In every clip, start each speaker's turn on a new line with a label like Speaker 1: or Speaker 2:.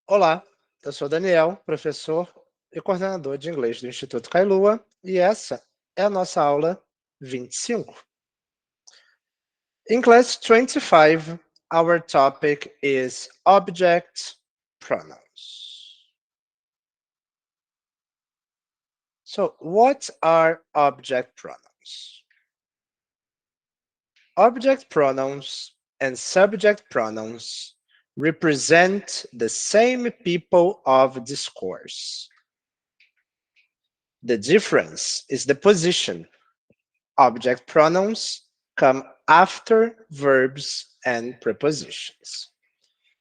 Speaker 1: Olá, eu sou Daniel, professor e coordenador de inglês do Instituto Kailua, e essa é a nossa aula 25. In class 25, our topic is object pronouns. So, what are object pronouns? Object pronouns and subject pronouns represent the same people of discourse. The difference is the position. Object pronouns come after verbs and prepositions.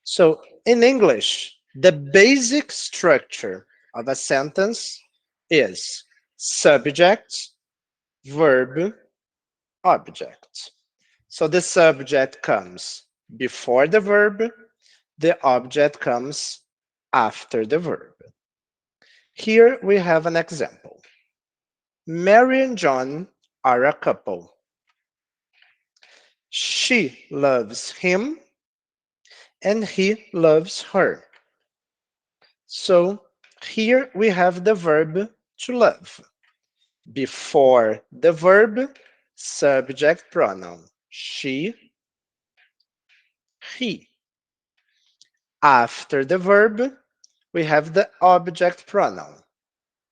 Speaker 1: So in English, the basic structure of a sentence is subject, verb, object. So the subject comes before the verb, the object comes after the verb. Here we have an example. Mary and John are a couple. She loves him and he loves her. So here we have the verb to love. Before the verb, subject pronoun she, he. After the verb, we have the object pronoun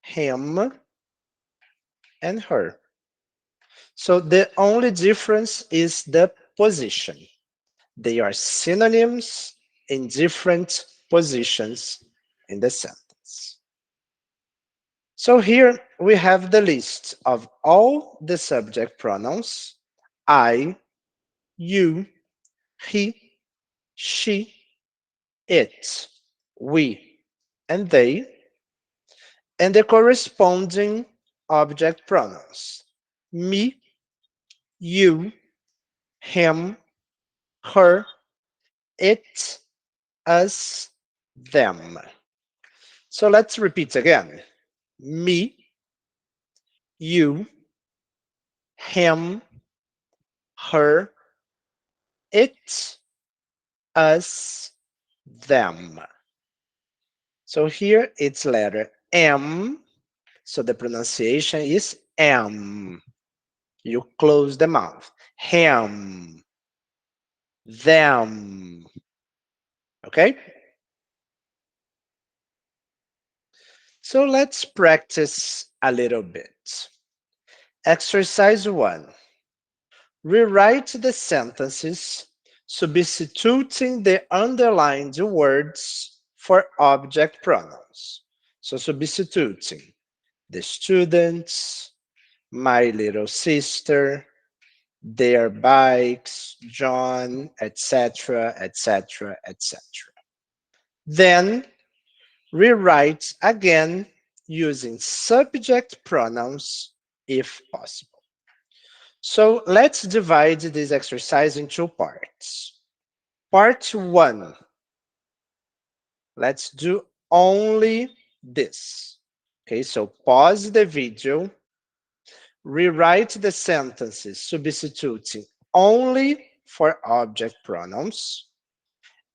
Speaker 1: him and her. So the only difference is the position. They are synonyms in different positions in the sentence. So here we have the list of all the subject pronouns: I, you, he, she, it, we, and they, and the corresponding object pronouns: me, you, him, her, it, us, them. So let's repeat again. Me, you, him, her, it, us, them. So here it's letter M, so the pronunciation is M. You close the mouth. Him, them. Okay? So let's practice a little bit. Exercise 1. Rewrite the sentences substituting the underlined words for object pronouns. So substituting the students, my little sister, their bikes, John, etc., etc., etc. Then rewrite again using subject pronouns if possible. So let's divide this exercise in two parts. Part 1, let's do only this. Okay, so pause the video, rewrite the sentences substituting only for object pronouns,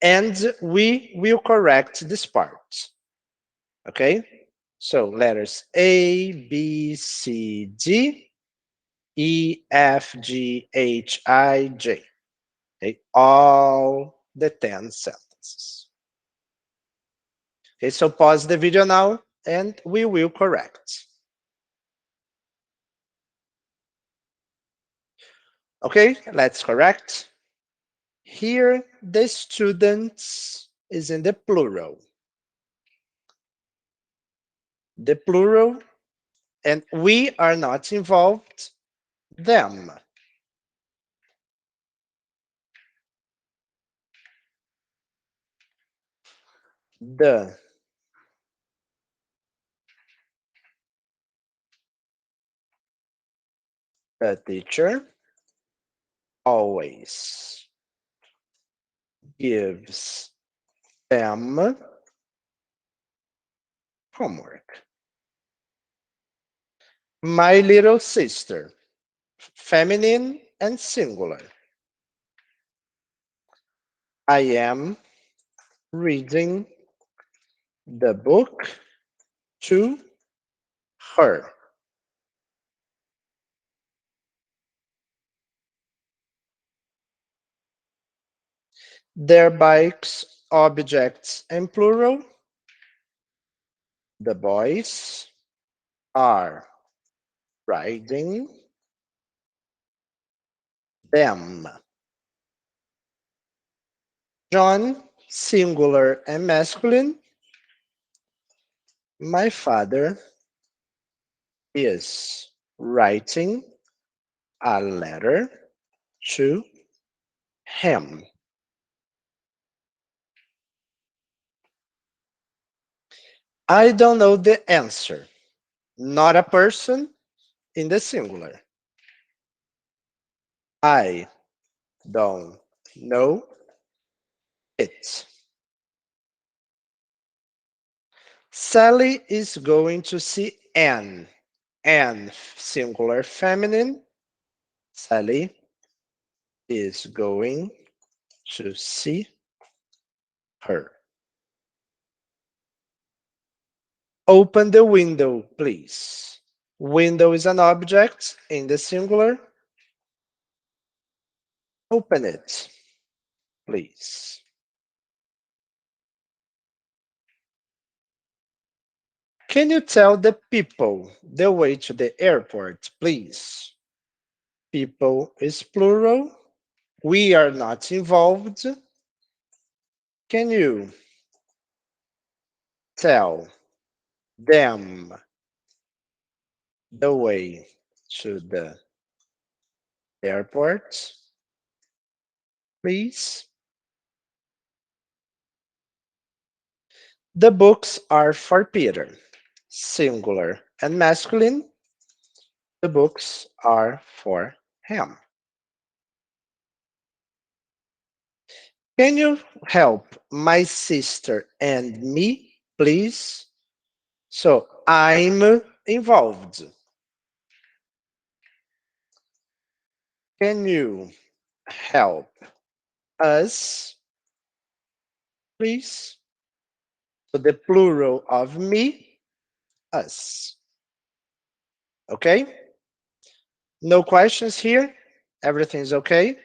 Speaker 1: and we will correct this part. Okay, so letters A, B, C, D, E, F, G, H, I, J. Okay, all the 10 sentences. Okay, so pause the video now and we will correct. Okay, let's correct. Here, the students is in the plural. The plural, and we are not involved, them. The teacher always gives them homework. My little sister, feminine and singular. I am reading the book to her. Their bikes, objects, and plural. The boys are riding them. John, singular and masculine. My father is writing a letter to him. I don't know the answer. Not a person in the singular. I don't know it. Sally is going to see Anne. Anne, singular feminine. Sally is going to see her. Open the window, please. Window is an object in the singular. Open it, please. Can you tell the people the way to the airport, please? People is plural. We are not involved. Can you tell them the way to the airport, please? The books are for Peter. Singular and masculine. The books are for him. Can you help my sister and me, please? So I'm involved. Can you help us, please? So the plural of me, us. Okay? No questions here? Everything's okay?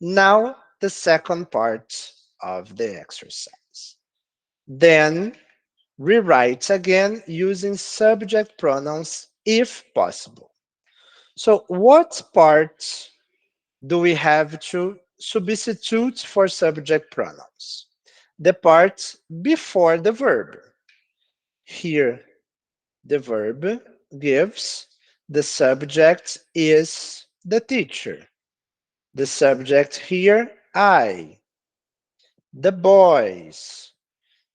Speaker 1: Now the second part of the exercise. Then rewrite again using subject pronouns if possible. So what part do we have to substitute for subject pronouns? The part before the verb. Here, the verb gives, the subject is the teacher. The subject here, I. The boys.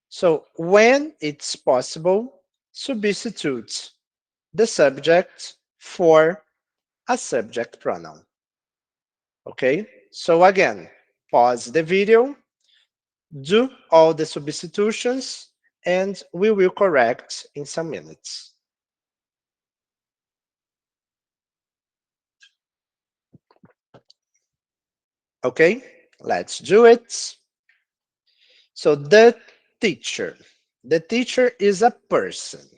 Speaker 1: So when it's possible, substitute the subject for a subject pronoun. Okay? So again, pause the video, do all the substitutions, and we will correct in some minutes. Okay? Let's do it. So the teacher. The teacher is a person.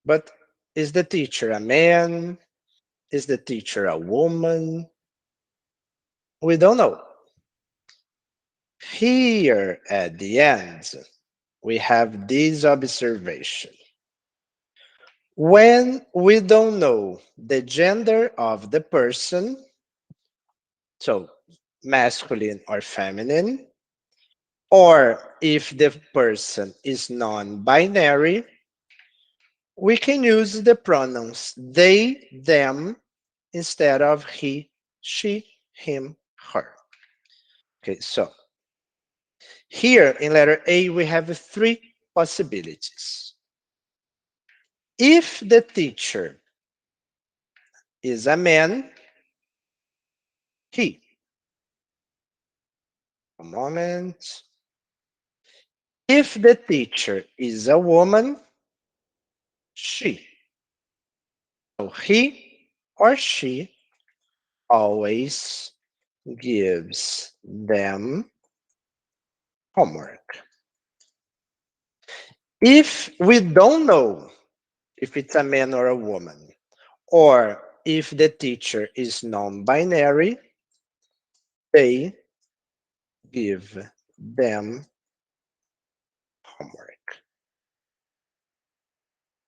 Speaker 1: But is the teacher a man? Is the teacher a woman? We don't know. Here at the end, we have this observation. When we don't know the gender of the person, so masculine or feminine, or if the person is non-binary, we can use the pronouns they, them, instead of he, she, him, her. Okay, so here in letter A, we have three possibilities. If the teacher is a man, he. A moment. If the teacher is a woman, she. So he or she always gives them homework. If we don't know if it's a man or a woman, or if the teacher is non-binary, they give them homework.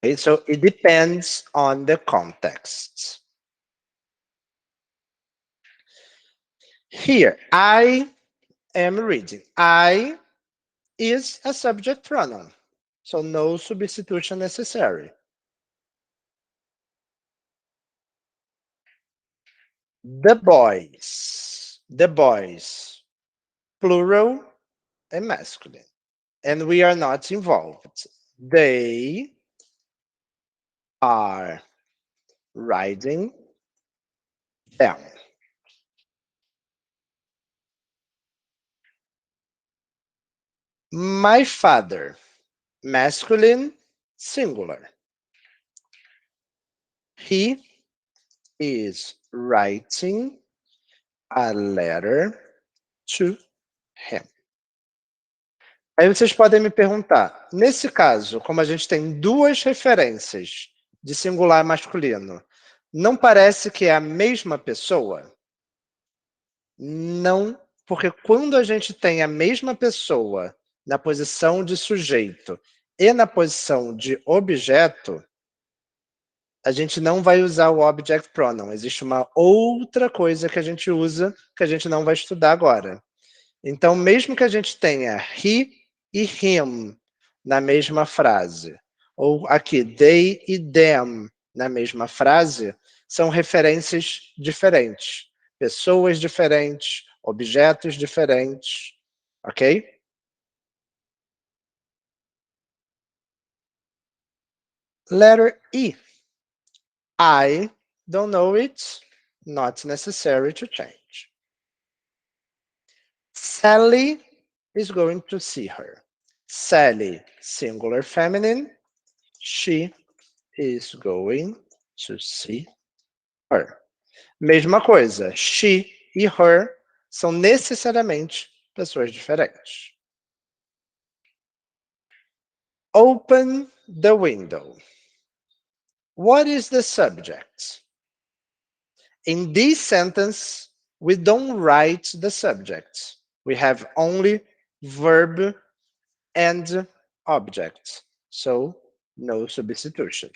Speaker 1: Okay, so it depends on the context. Here, I am reading. I is a subject pronoun, so no substitution necessary. The boys, plural and masculine, and we are not involved. They are riding down. My father, masculine, singular. He is writing a letter to him. Aí vocês podem me perguntar, nesse caso, como a gente tem duas referências de singular masculino, não parece que é a mesma pessoa? Não, porque quando a gente tem a mesma pessoa na posição de sujeito e na posição de objeto, a gente não vai usar o object pronoun. Existe uma outra coisa que a gente usa, que a gente não vai estudar agora. Então, mesmo que a gente tenha he e him na mesma frase, ou aqui they e them na mesma frase, são referências diferentes, pessoas diferentes, objetos diferentes, ok? Letter E. I don't know it, not necessary to change. Sally is going to see her. Sally, singular feminine. She is going to see her. Mesma coisa, she e her são necessariamente pessoas diferentes. Open the window. What is the subject? In this sentence, we don't write the subject. We have only verb and object, so no substitution.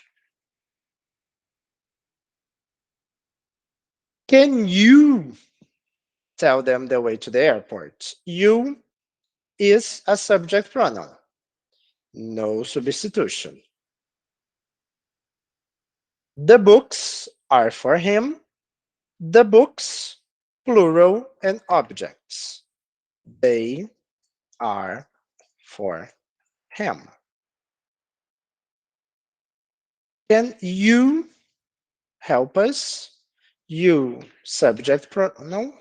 Speaker 1: Can you tell them the way to the airport? You is a subject pronoun. No substitution. The books are for him. The books, plural and objects. They are for him. Can you help us? You, subject pronoun.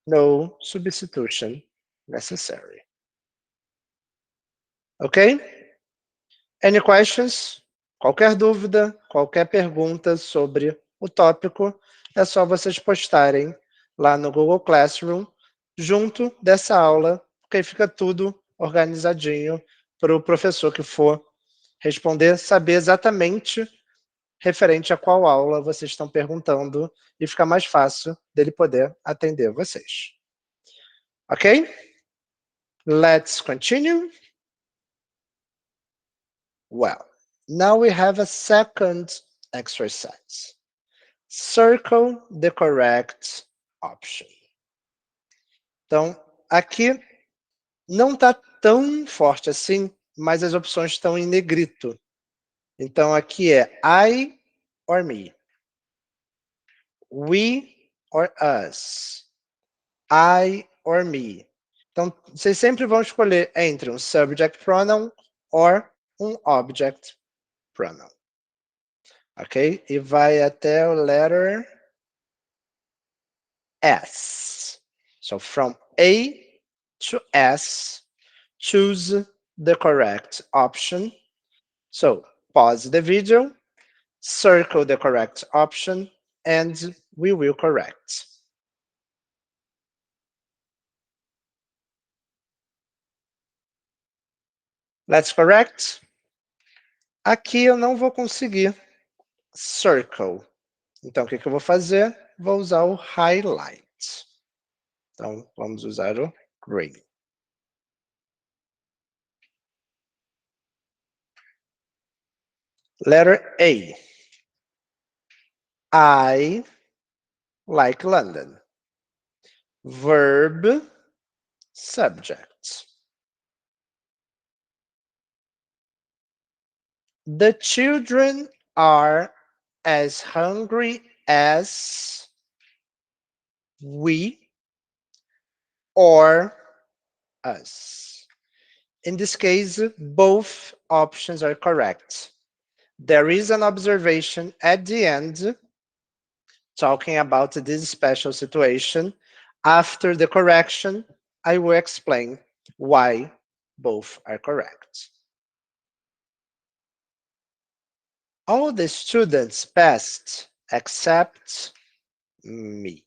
Speaker 1: No substitution necessary. Okay? Any questions? Qualquer dúvida, qualquer pergunta sobre o tópico, é só vocês postarem lá no Google Classroom, junto dessa aula, porque aí fica tudo organizadinho para o professor que for responder, saber exatamente referente a qual aula vocês estão perguntando e fica mais fácil dele poder atender vocês. Ok? Let's continue. Well, now we have a second exercise. Circle the correct option. Então, aqui não está tão forte assim, mas as opções estão em negrito. Então, aqui é I or me. We or us. I or me. Então, vocês sempre vão escolher entre um subject pronoun or um object pronoun. Ok? E vai até o letter S. So from A to S, choose the correct option. So pause the video, circle the correct option, and we will correct. Let's correct. Aqui eu não vou conseguir circle. Então, o que eu vou fazer? Vou usar o highlight. Então, vamos usar o green. Letter A. I like London. Verb, subject. The children are as hungry as we or us. In this case, both options are correct. There is an observation at the end talking about this special situation. After the correction, I will explain why both are correct. All the students passed except me.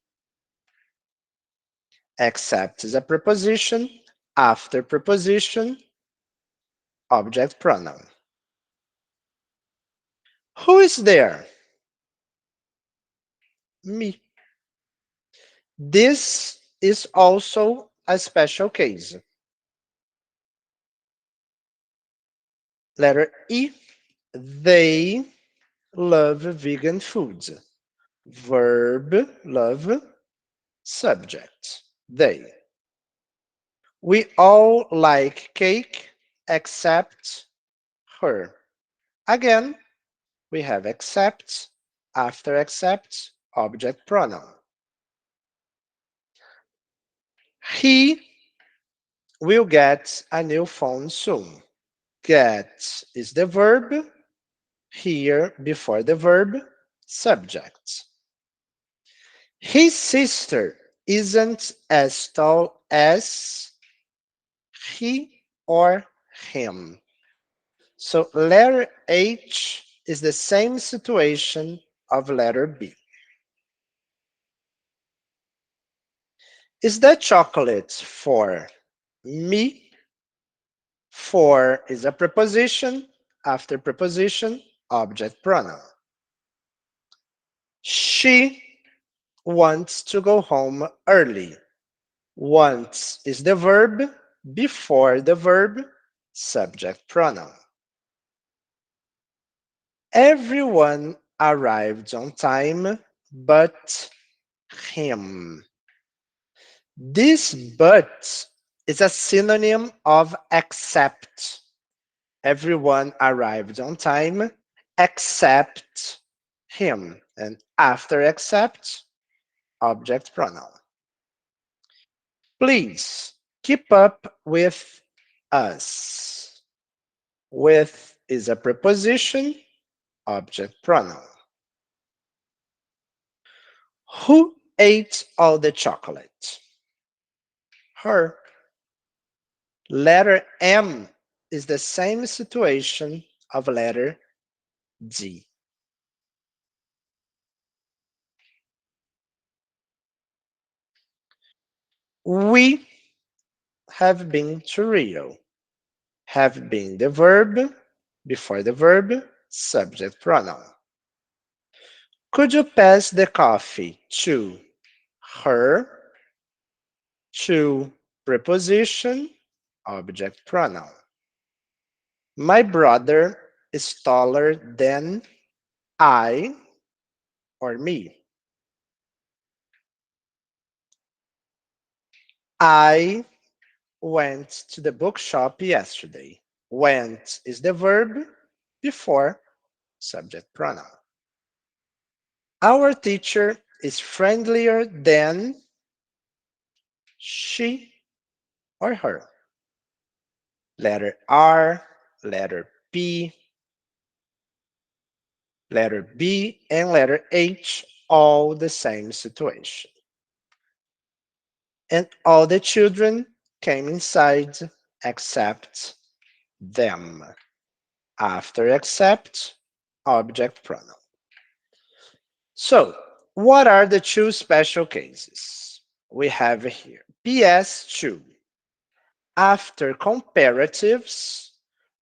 Speaker 1: Except is a preposition. After preposition, object pronoun. Who is there? Me. This is also a special case. Letter E. They love vegan foods. Verb, love, subject, they. We all like cake except her. Again, we have except, after except, object pronoun. He will get a new phone soon. Get is the verb, here before the verb, subject. His sister isn't as tall as he or him. So letter H is the same situation of letter B. Is that chocolate for me? For is a preposition. After preposition, object pronoun. She wants to go home early. Wants is the verb. Before the verb, subject pronoun. Everyone arrived on time but him. This but is a synonym of except. Everyone arrived on time except him. And after except, object pronoun. Please keep up with us. With is a preposition, object pronoun. Who ate all the chocolate? Her. Letter M is the same situation of letter D. We have been to Rio. Have been the verb, before the verb, subject pronoun. Could you pass the coffee to her? To preposition, object pronoun. My brother is taller than I or me. I went to the bookshop yesterday. Went is the verb before subject pronoun. Our teacher is friendlier than she or her. Letter R, letter P, letter B, and letter H, all the same situation. And all the children came inside except them. After except, object pronoun. So, what are the two special cases we have here? PS2. After comparatives,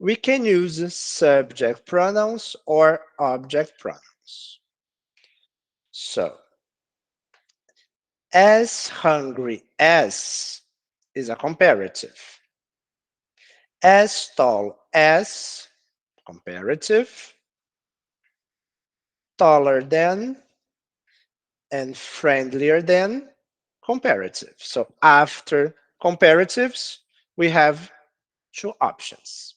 Speaker 1: we can use subject pronouns or object pronouns. So, as hungry as is a comparative. As tall as, comparative. Taller than and friendlier than, comparative. So after comparatives, we have two options.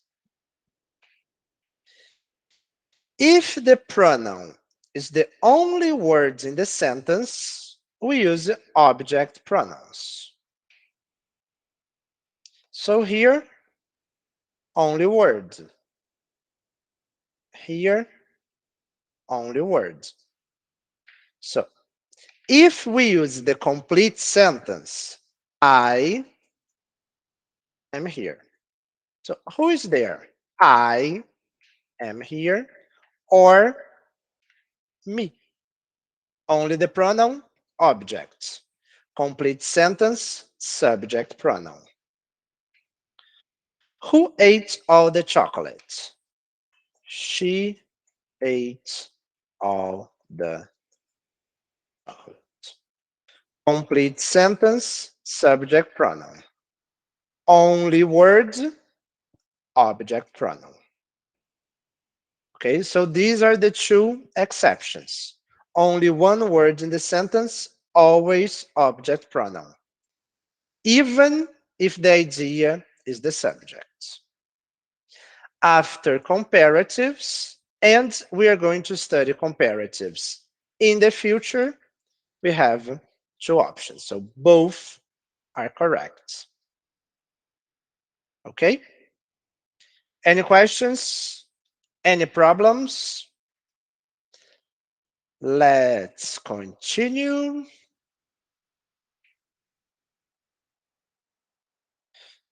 Speaker 1: If the pronoun is the only word in the sentence, we use object pronouns. So here, only word. Here, only word. So if we use the complete sentence, I am here. So who is there? I am here, or me. Only the pronoun object. Complete sentence, subject pronoun. Who ate all the chocolate? She ate all the chocolate. Complete sentence, subject pronoun. Only word, object pronoun. Okay, so these are the two exceptions. Only one word in the sentence, always object pronoun, even if the idea is the subject. After comparatives, and we are going to study comparatives in the future, we have two options. So both are correct. Okay? Any questions? Any problems? Let's continue.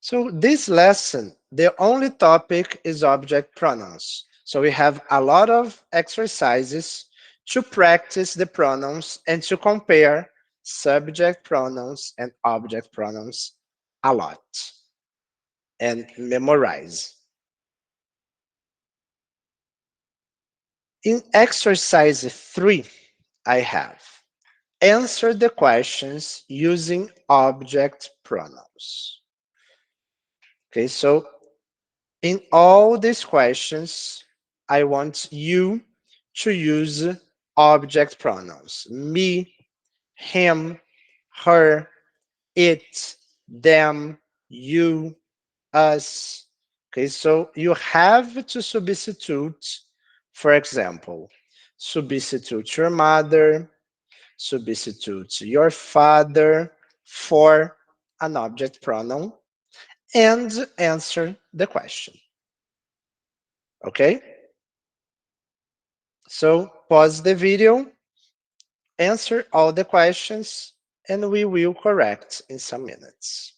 Speaker 1: So this lesson, the only topic is object pronouns. So we have a lot of exercises to practice the pronouns and to compare subject pronouns and object pronouns a lot and memorize. In exercise 3, I have answer the questions using object pronouns. Okay, so in all these questions, I want you to use object pronouns. Me, him, her, it, them, you, us. Okay, so you have to substitute, for example, substitute your mother, substitute your father for an object pronoun, and answer the question. Okay? So pause the video, answer all the questions, and we will correct in some minutes.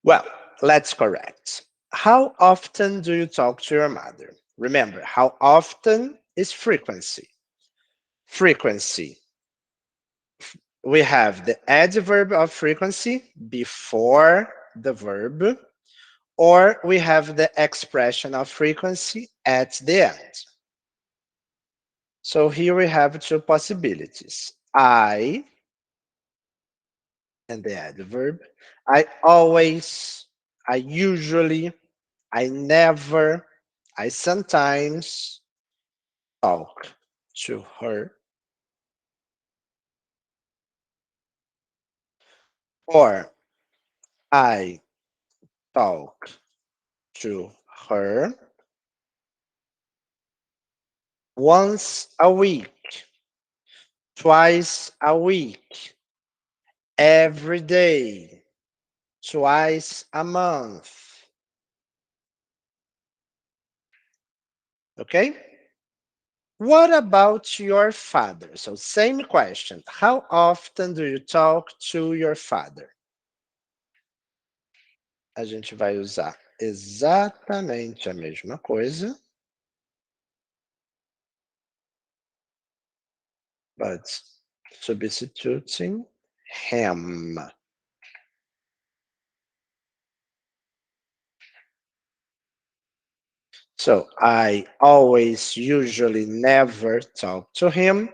Speaker 1: Well, let's correct. How often do you talk to your mother? Remember, how often is frequency. Frequency. We have the adverb of frequency before the verb, or we have the expression of frequency at the end. So here we have two possibilities. I and the adverb. I always, I usually, I never, I sometimes talk to her. Or I talk to her once a week, twice a week, every day, twice a month. Okay? What about your father? So same question. How often do you talk to your father? A gente vai usar exatamente a mesma coisa, but substituting him. So I always, usually, never talk to him.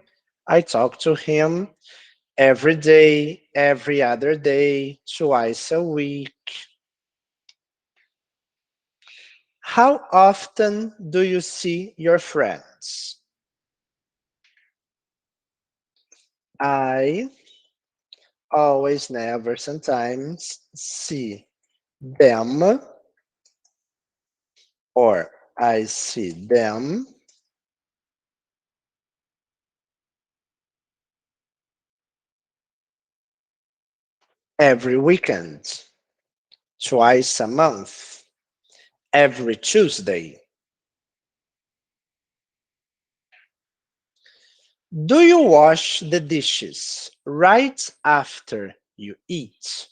Speaker 1: I talk to him every day, every other day, twice a week. How often do you see your friends? I always, never, sometimes see them, or I see them every weekend, twice a month, every Tuesday. Do you wash the dishes right after you eat?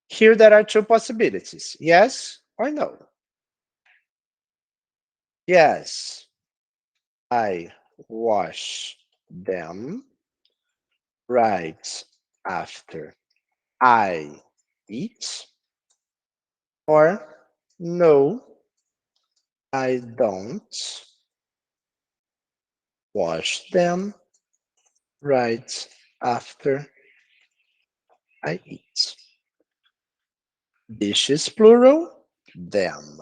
Speaker 1: Here there are two possibilities, yes or no. Yes, I wash them right after I eat, or no, I don't wash them right after I eat. Dishes plural, them.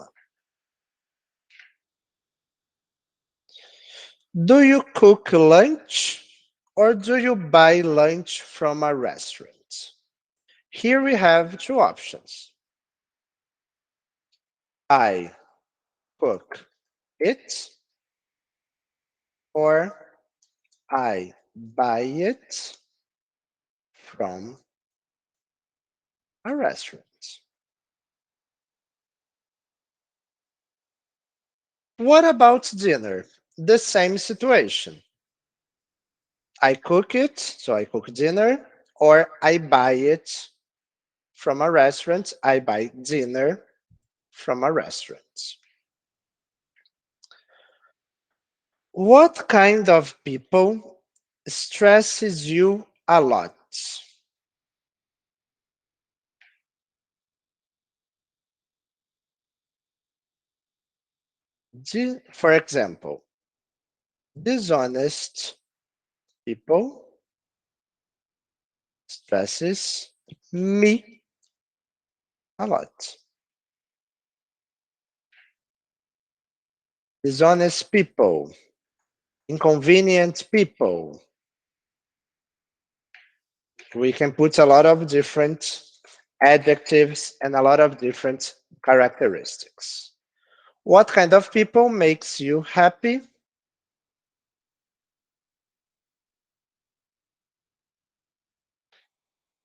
Speaker 1: Do you cook lunch or do you buy lunch from a restaurant? Here we have two options. I cook it, or I buy it from a restaurant. What about dinner? The same situation. I cook it, so I cook dinner, or I buy it from a restaurant. I buy dinner from a restaurant. What kind of people stresses you a lot? For example, dishonest people stresses me a lot. Dishonest people, inconvenient people. We can put a lot of different adjectives and a lot of different characteristics. What kind of people makes you happy?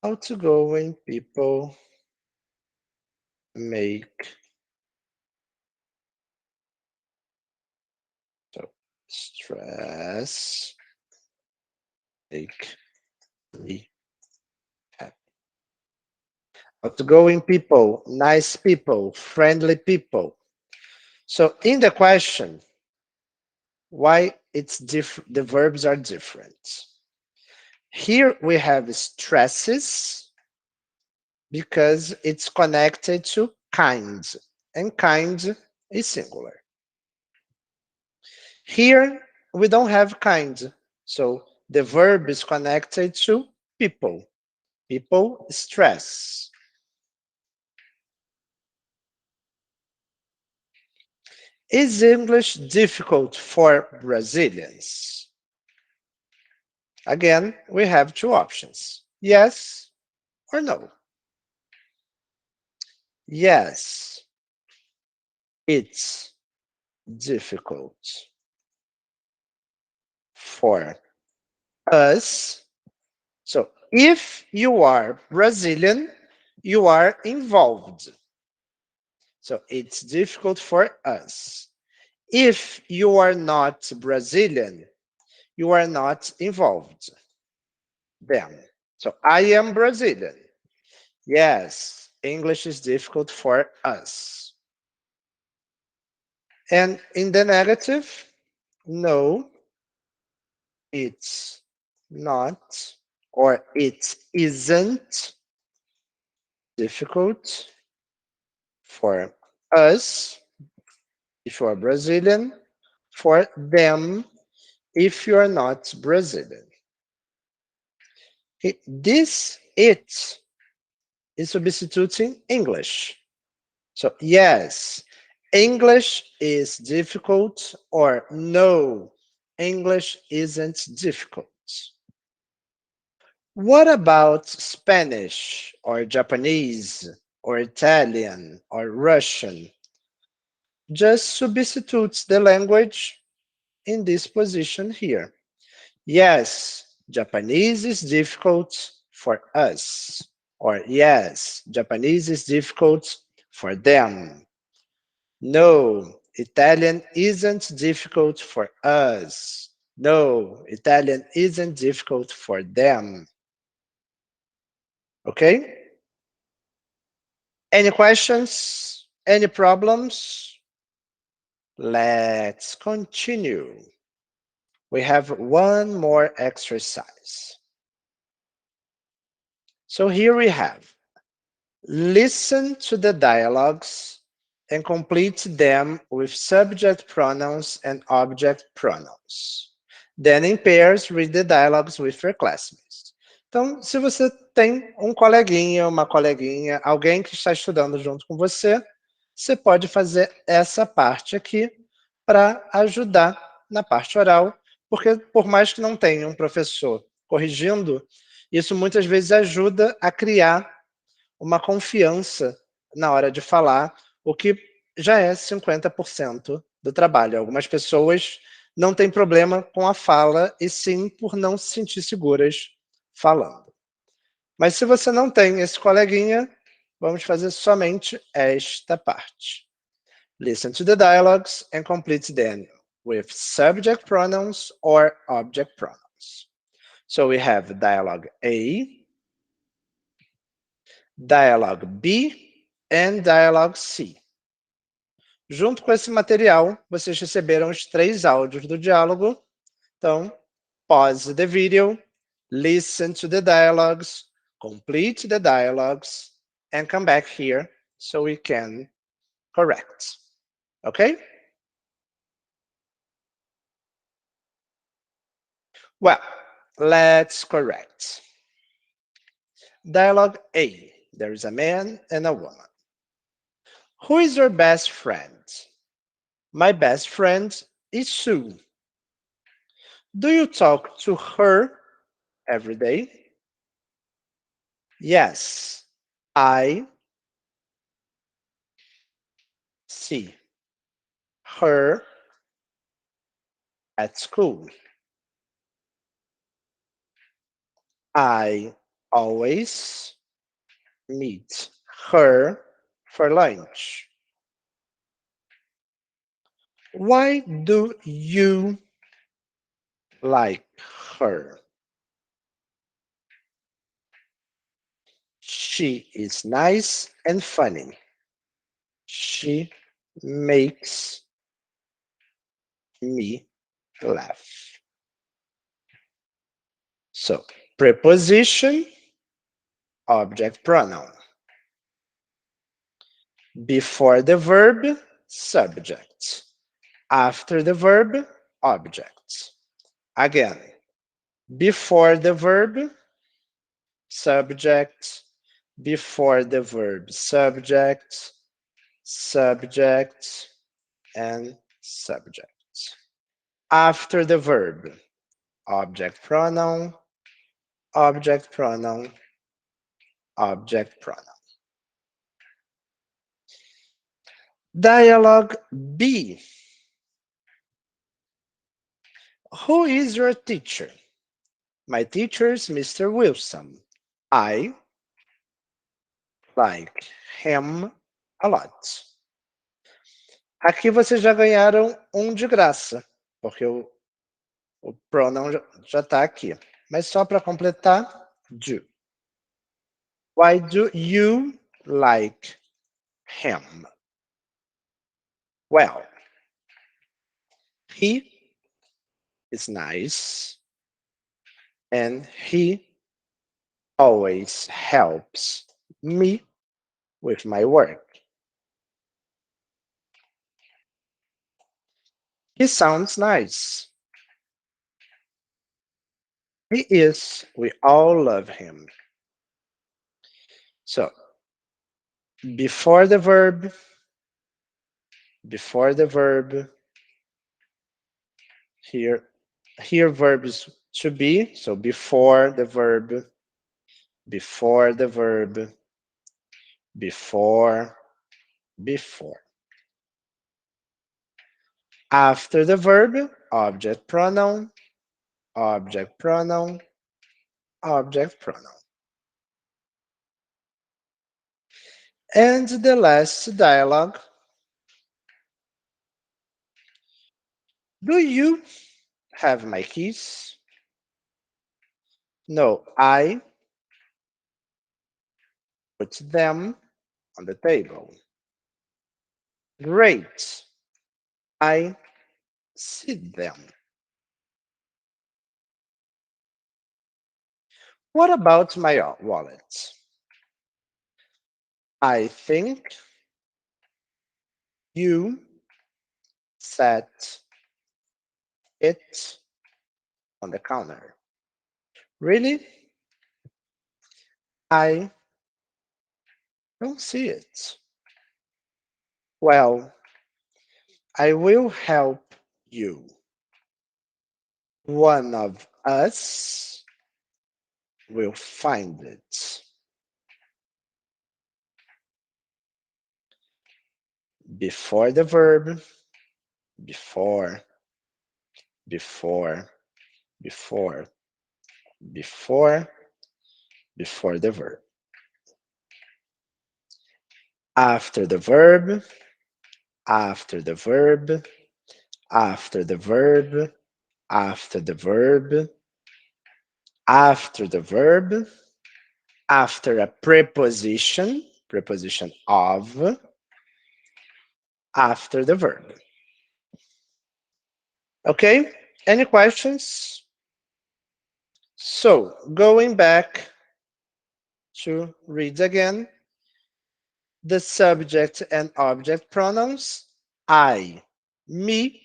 Speaker 1: Outgoing people make so stress make me happy. Outgoing people, nice people, friendly people. So in the question, why it's different, the verbs are different. Here we have stresses because it's connected to kind, and kind is singular. Here we don't have kind, so the verb is connected to people. People stress. Is English difficult for Brazilians? Again, we have two options, yes or no. Yes, it's difficult for us. So if you are Brazilian, you are involved. So it's difficult for us. If you are not Brazilian, you are not involved. Then, so I am Brazilian. Yes, English is difficult for us. And in the negative, no, it's not or it isn't difficult for us if you are Brazilian, for them if you are not Brazilian. This it is substituting English. So yes, English is difficult, or no, English isn't difficult. What about Spanish or Japanese or Italian or Russian? Just substitutes the language in this position here. Yes, Japanese is difficult for us. Or yes, Japanese is difficult for them. No, Italian isn't difficult for us. No, Italian isn't difficult for them. Okay? Any questions? Any problems? Let's continue. We have one more exercise. So here we have, listen to the dialogues and complete them with subject pronouns and object pronouns. Then in pairs, read the dialogues with your classmates. Então, se você tem um coleguinha, uma coleguinha, alguém que está estudando junto com você, você pode fazer essa parte aqui para ajudar na parte oral, porque por mais que não tenha um professor corrigindo, isso muitas vezes ajuda a criar uma confiança na hora de falar, o que já é 50% do trabalho. Algumas pessoas não têm problema com a fala, e sim por não se sentir seguras falando. Mas se você não tem esse coleguinha, vamos fazer somente esta parte. Listen to the dialogues and complete them with subject pronouns or object pronouns. So we have dialogue A, dialogue B and dialogue C. Junto com esse material, vocês receberam os 3 áudios do diálogo. Então, pause the video, listen to the dialogues, complete the dialogues, and come back here so we can correct. Okay? Well, let's correct. Dialogue A. There is a man and a woman. Who is your best friend? My best friend is Sue. Do you talk to her every day? Yes, I see her at school. I always meet her for lunch. Why do you like her? She is nice and funny. She makes me laugh. So, preposition, object pronoun. Before the verb, subject. After the verb, object. Again, before the verb, subject. Before the verb, subject, subject, and subject. After the verb, object pronoun, object pronoun, object pronoun. Dialogue B. Who is your teacher? My teacher is Mr. Wilson. I like him a lot. Aqui vocês já ganharam um de graça, porque o pronoun já está aqui. Mas só para completar, do. Why do you like him? Well, he is nice and he always helps me with my work. He sounds nice. He is. We all love him. So, before the verb, here verbs to be. So before the verb, before the verb, before. After the verb, object pronoun, object pronoun, object pronoun. And the last dialogue. Do you have my keys? No, I put them on the table. Great. I see them. What about my wallet? I think you set it on the counter. Really? I don't see it. Well, I will help you. One of us will find it. Before the verb, before, before, before, before the verb. After the verb, after the verb, after the verb, after the verb, after the verb, after a preposition of, after the verb. Okay, any questions? So, going back to read again, the subject and object pronouns, I, me,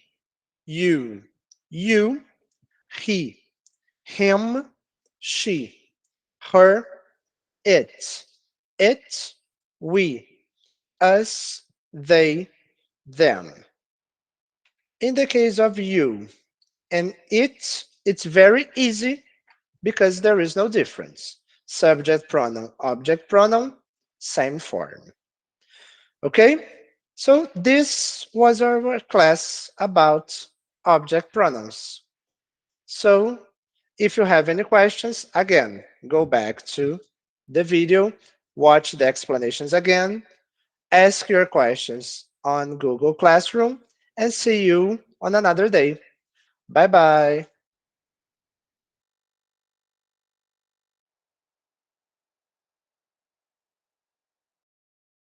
Speaker 1: you, he, him, she, her, it, we, us, they, them. In the case of you and it's very easy because there is no difference. Subject pronoun, object pronoun, same form. Okay? So this was our class about object pronouns. So if you have any questions, again, go back to the video, watch the explanations again, ask your questions on Google Classroom, and see you on another day. Bye-bye.